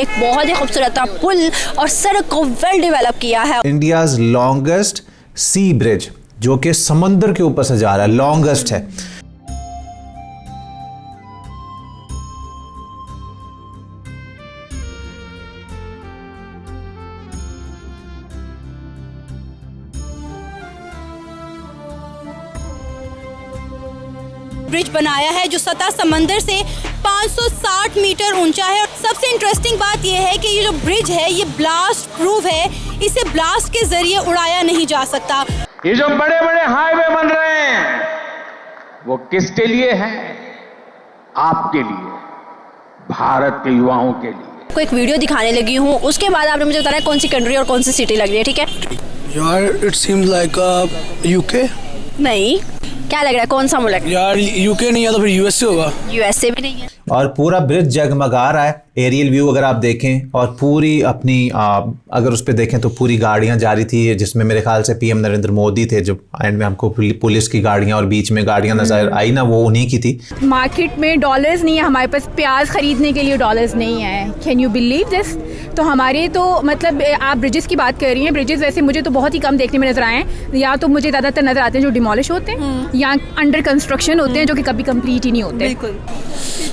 एक बहुत ही खूबसूरत पुल और सड़क को वेल डेवलप किया है। इंडियाज लॉन्गेस्ट सी ब्रिज जो कि समंदर के ऊपर से जा रहा है, लॉन्गेस्ट है। ब्रिज बनाया है जो सतह समंदर से 560 मीटर ऊंचा है। सबसे इंटरेस्टिंग बात यह है कि ये जो ब्रिज है ये ब्लास्ट प्रूफ है, इसे ब्लास्ट के जरिए उड़ाया नहीं जा सकता। ये जो बड़े बड़े हाईवे बन रहे हैं वो किसके लिए हैं? आपके लिए, भारत के युवाओं के लिए। को एक वीडियो दिखाने लगी हूँ, उसके बाद आपने मुझे बताना है कौन सी कंट्री और कौन सी सिटी लग रही है, ठीक है? यार इट सीम्स लाइक यूके। नहीं, क्या लग रहा है, कौन सा मुल्क? यार यूके नहीं है तो फिर यूएसए होगा। यूएसए भी नहीं है। और पूरा ब्रिज जगमगा रहा है। एरियल व्यू अगर आप देखें और पूरी अपनी अगर उस पर देखें तो पूरी गाड़ियां जा रही थी, जिसमें मेरे ख्याल से पीएम नरेंद्र मोदी थे। जो एंड में हमको पुलिस की गाड़ियां और बीच में गाड़ियां नजर आई ना, वो उन्हीं की थी। मार्केट में डॉलर्स नहीं है, हमारे पास प्याज खरीदने के लिए डॉलर्स नहीं है। Can you believe this? तो हमारे तो मतलब आप ब्रिजेस की बात कर रही हैं, ब्रिजेस वैसे मुझे तो बहुत ही कम देखने में नजर आए हैं। या तो मुझे ज़्यादातर नजर आते हैं जो डिमोलिश होते हैं या अंडर कंस्ट्रक्शन होते हैं जो कि कभी कंप्लीट ही नहीं होते। बिल्कुल।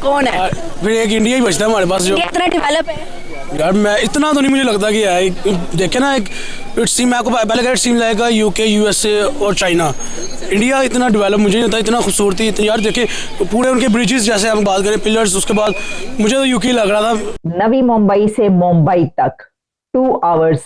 कौन है? फिर एक इंडिया ही बचता है हमारे पास जो इतना डेवलप है। यार मैं इतना तो नहीं मुझे लगता कि है। देखे ना, एक इट सीम आपको पहले का it seem like UK, USA और चाइना। इंडिया इतना डेवलप मुझे नहीं था, इतना खूबसूरती इतनी। यार देखे पूरे उनके ब्रिजेस, जैसे हम बात करें पिलर्स, उसके बाद मुझे तो यूके लग रहा था। नवी मुंबई से मुंबई तक 2 आवर्स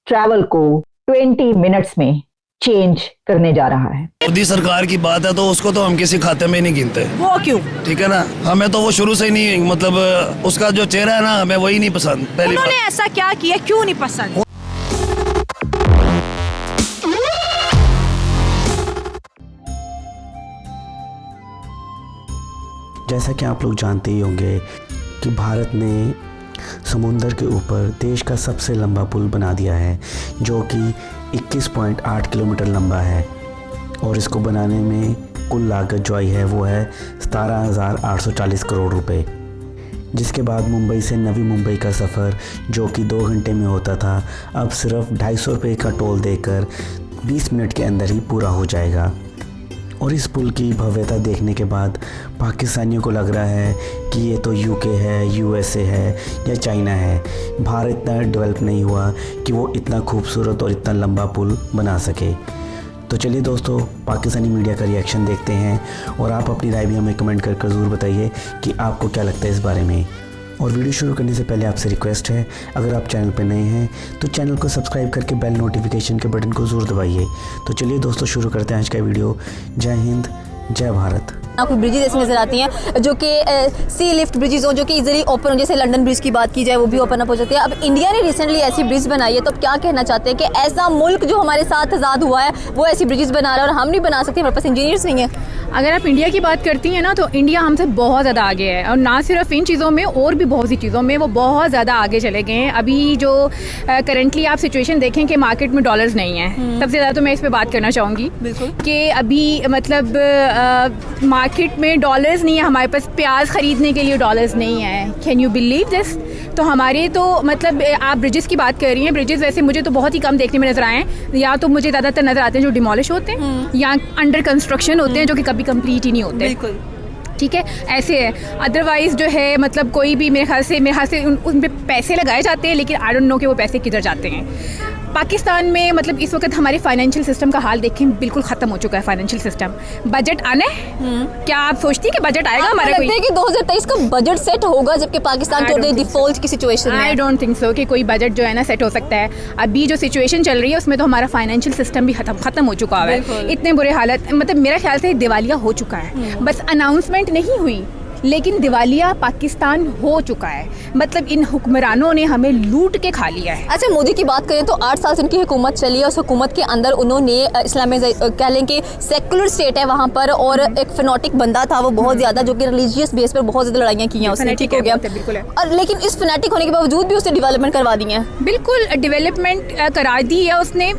ट्रैवल को 20 मिनट्स में चेंज करने जा रहा है। मोदी सरकार की बात है तो उसको तो हम किसी खाते में नहीं गिनते। वो क्यों? ठीक है ना, हमें तो वो शुरू से ही नहीं, मतलब उसका जो चेहरा है ना, हमें वही नहीं पसंद। पहली बात, उन्होंने ऐसा क्या किया, क्यों नहीं पसंद? जैसा कि आप लोग जानते ही होंगे कि भारत ने समुंदर के ऊपर देश का सबसे लंबा पुल बना दिया है जो कि 21.8 किलोमीटर लंबा है। और इसको बनाने में कुल लागत जो आई है वो है 17,840 करोड़ रुपए। जिसके बाद मुंबई से नवी मुंबई का सफ़र जो कि 2 घंटे में होता था, अब सिर्फ 250 रुपये का टोल देकर 20 मिनट के अंदर ही पूरा हो जाएगा। और इस पुल की भव्यता देखने के बाद पाकिस्तानियों को लग रहा है कि ये तो यूके है, यूएसए है या चाइना है। भारत इतना डेवलप नहीं हुआ कि वो इतना खूबसूरत और इतना लंबा पुल बना सके। तो चलिए दोस्तों, पाकिस्तानी मीडिया का रिएक्शन देखते हैं और आप अपनी राय भी हमें कमेंट कर ज़रूर बताइए कि आपको क्या लगता है इस बारे में। और वीडियो शुरू करने से पहले आपसे रिक्वेस्ट है, अगर आप चैनल पर नए हैं तो चैनल को सब्सक्राइब करके बेल नोटिफिकेशन के बटन को ज़रूर दबाइए। तो चलिए दोस्तों, शुरू करते हैं आज का वीडियो। जय हिंद, जय भारत। आपको ब्रिजेज ऐसी नजर आती हैं जो कि सी लिफ्ट ब्रिजेज हो, जो कि इजीली ओपन हो। जैसे लंदन ब्रिज की बात की जाए वो भी ओपन अप हो जाती है। अब इंडिया ने रिसेंटली ऐसी ब्रिज बनाई है, तो अब क्या कहना चाहते हैं कि ऐसा मुल्क जो हमारे साथ आज़ाद हुआ है वो ऐसी ब्रिजेस बना रहा है और हम नहीं बना सकते, हमारे पास इंजीनियर्स नहीं है। अगर आप इंडिया की बात करती हैं ना, तो इंडिया हमसे बहुत ज़्यादा आगे है। और ना सिर्फ इन चीज़ों में, और भी बहुत सी चीज़ों में वो बहुत ज़्यादा आगे चले गए हैं। अभी जो करंटली आप सिचुएशन देखें कि मार्केट में डॉलर्स नहीं है, सबसे ज़्यादा तो मैं इस पर बात करना चाहूँगी। बिल्कुल कि अभी मतलब मार्केट में डॉलर्स नहीं है, हमारे पास प्याज खरीदने के लिए डॉलर्स नहीं है। Can you believe this? तो हमारे तो मतलब आप ब्रिजेस की बात कर रही हैं, ब्रिजेस वैसे मुझे तो बहुत ही कम देखने में नजर आए हैं। या तो मुझे ज़्यादातर नजर आते हैं जो डिमोलिश होते हैं या अंडर कंस्ट्रक्शन होते हैं जो कि कभी कंप्लीट ही नहीं होते। बिल्कुल ठीक है, ऐसे है। अदरवाइज़ जो है मतलब कोई भी मेरे ख्याल से उन पे पैसे लगाए जाते हैं, लेकिन आई डोंट नो कि वो पैसे किधर जाते हैं। पाकिस्तान में मतलब इस वक्त हमारे फाइनेंशियल सिस्टम का हाल देखें, बिल्कुल ख़त्म हो चुका है फाइनेंशियल सिस्टम। बजट आना है, क्या आप सोचती हैं कि बजट आएगा हमारा? लगता है कि 2023 का बजट सेट होगा जबकि पाकिस्तान टोटली डिफॉल्ट की सिचुएशन में। आई डोंट थिंक सो कि कोई बजट जो है ना सेट हो सकता है। अभी जो सिचुएशन चल रही है उसमें तो हमारा फाइनेंशियल सिस्टम भी खत्म हो चुका है। इतने बुरे हालत, मतलब मेरा ख्याल से दिवालिया हो चुका है। बस अनाउंसमेंट नहीं हुई, लेकिन दिवालिया पाकिस्तान हो चुका है। मतलब इन हुक्मरानों ने हमें लूट के खा लिया है। अच्छा, मोदी की बात करें तो 8 साल से उनकी हुकूमत चली है। उस हुकूमत के अंदर उन्होंने इस्लामी कह लें कि सेकुलर स्टेट है वहाँ पर, और एक फिनोटिक बंदा था वो बहुत ज़्यादा, जो कि रिलीजियस बेस पर बहुत ज़्यादा लड़ाइयाँ की हैं उसने, ठीक हो गया। और लेकिन इस फिनेटिक होने के बावजूद भी उसने डेवलपमेंट करवा दी है। बिल्कुल डेवलपमेंट करा दी है उसने।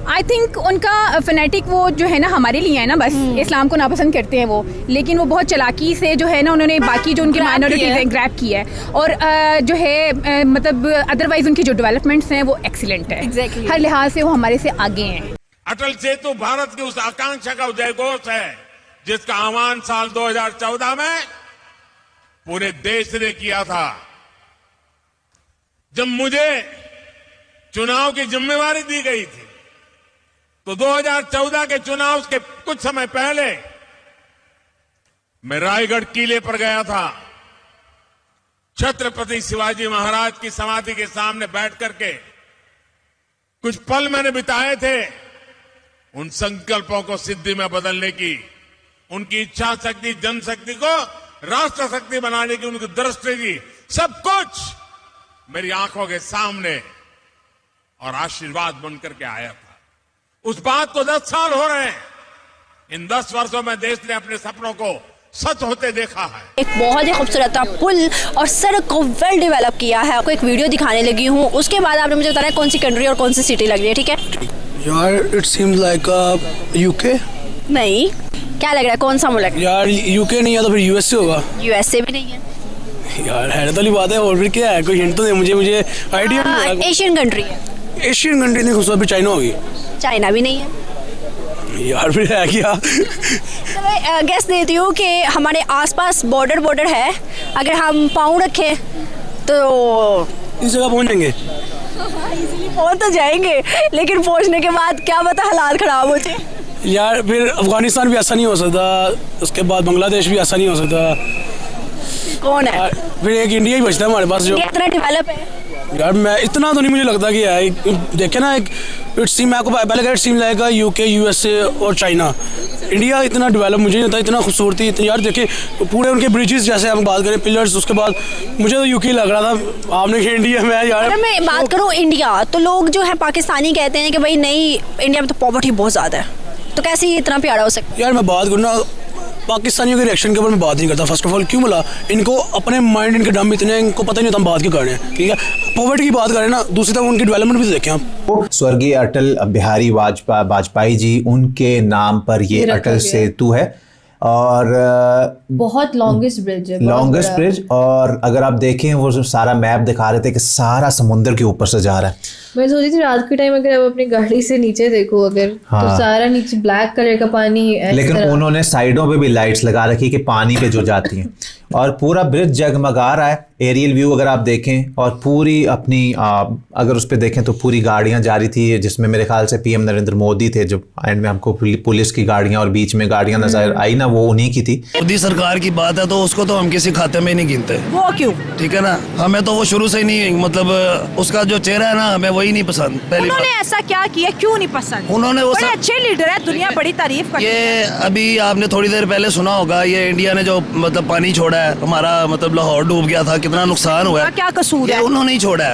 आई थिंक उनका फनेटिक वो जो है ना हमारे लिए है ना, बस इस्लाम को नापसंद करते हैं वो, लेकिन वो बहुत चालाकी से जो है ना उन्होंने बाकी जो उनकी माइनॉरिटीज हैं ग्रैब की है, और जो है मतलब अदरवाइज उनकी जो डेवलपमेंट्स हैं वो एक्सीलेंट है। Exactly. हर लिहाज से वो हमारे से आगे हैं। अटल सेतु भारत की उस आकांक्षा का उदयघोष है जिसका आह्वान साल 2014 में पूरे देश ने किया था। जब मुझे चुनाव की जिम्मेवारी दी गई थी तो 2014 के चुनाव के कुछ समय पहले मैं रायगढ़ किले पर गया था। छत्रपति शिवाजी महाराज की समाधि के सामने बैठ करके कुछ पल मैंने बिताए थे उन संकल्पों को सिद्धि में बदलने की, उनकी इच्छा शक्ति, जनशक्ति को राष्ट्र शक्ति बनाने की उनकी दृष्टि की, सब कुछ मेरी आंखों के सामने और आशीर्वाद बनकर के आया था। उस बात को 10 साल हो रहे हैं। इन 10 वर्षों में देश ने अपने सपनों को सच होते देखा है। एक बहुत ही खूबसूरत पुल और सड़क को वेल डेवलप किया है। आपको एक वीडियो दिखाने लगी हूँ, उसके बाद आपने मुझे बताना है कौन सी कंट्री और कौन सी सिटी लग रही है, ठीक है? यार इट सीम्स लाइक यूके। नहीं, क्या लग रहा है, कौन सा मुल्क? यार यूके नहीं है तो फिर यूएसए होगा। यूएसए भी नहीं है यार हैरत वाली बात है। और फिर क्या है, कोई हिंट तो दे मुझे आइडिया नहीं है। एशियन कंट्री है। एशियन कंट्री नहीं, खुश अभी चाइना होगी। चाइना भी नहीं है। यार फिर है क्या? तो मैं गेस देती हूँ कि हमारे आसपास बॉर्डर है, अगर हम पाँव रखें तो इस जगह पहुंच जाएंगे। पहुंच तो जाएंगे, लेकिन पहुंचने के बाद क्या पता हालात खराब हो जाए। यार फिर अफगानिस्तान भी ऐसा नहीं हो सकता, उसके बाद बांग्लादेश भी ऐसा नहीं हो सकता। कौन है? फिर एक इंडिया ही बचता है हमारे पास जो इतना डेवलप है। यार मैं इतना तो नहीं मुझे लगता कि है। देखे ना, एक इट सीम, मैं आपको पहले कहा, it seem like UK, USA और चाइना। इंडिया इतना डेवलप मुझे नहीं लगता, इतना खूबसूरती इतनी। यार देखिए पूरे उनके ब्रिजेस, जैसे हम बात करें पिलर्स, उसके बाद मुझे तो यूके लग रहा था, आपने कहा इंडिया में। यार अगर मैं बात करूँ इंडिया, तो लोग जो है पाकिस्तानी कहते हैं कि भाई नहीं, इंडिया में तो पॉवर्टी बहुत ज़्यादा है, तो कैसे ये इतना प्यारा हो सकता है? यार मैं बात करूँ ना, पाकिस्तानियों के रिएक्शन के ऊपर मैं बात नहीं करता। फर्स्ट ऑफ ऑल क्यों बोला, इनको अपने माइंड, इनके डम इतने, इनको पता नहीं होता हम बात क्यों कर रहे हैं, ठीक है? पॉवर्टी की बात करें ना, दूसरी तरफ उनकी डेवलपमेंट भी तो देखें आप। स्वर्गीय अटल बिहारी वाजपेयी जी, उनके नाम पर ये अटल सेतु है और बहुत लॉन्गेस्ट ब्रिज है, लॉन्गेस्ट ब्रिज। और अगर आप देखें, वो जो सारा मैप दिखा रहे थे कि सारा समुद्र के ऊपर से जा रहा है। मैं सोची थी रात के टाइम अगर आप अपनी गाड़ी से नीचे देखो अगर, तो सारा नीचे ब्लैक कलर का पानी है। लेकिन उन्होंने साइडों पे भी लाइट्स लगा रखी कि पानी पे जो जाती हैं, और पूरा ब्रिज जगमगा रहा है। एरियल व्यू अगर आप देखें, और पूरी अपनी अगर उस पर देखें तो पूरी गाड़ियां जा रही थी, जिसमें मेरे ख्याल से पीएम नरेंद्र मोदी थे। जो एंड में हमको पुलिस की गाड़ियां और बीच में गाड़ियां नजर आई ना, वो उन्हीं की थी। मोदी सरकार की बात है तो उसको तो हम किसी खाते में नहीं गिनते। वो क्यों? ठीक है ना, हमें तो वो शुरू से ही नहीं, मतलब उसका जो चेहरा है ना, हमें वही नहीं पसंद। पहली उन्होंने ऐसा क्या किया, क्यों नहीं पसंद? उन्होंने वो बड़े अच्छे लीडर है, दुनिया बड़ी तारीफ करती है। ये अभी आपने थोड़ी देर पहले सुना होगा, ये इंडिया ने जो मतलब पानी छोड़ा है, हमारा मतलब लाहौर डूब गया था, कितना नुकसान हुआ है। क्या कसूर है? उन्होंने ही छोड़ा है।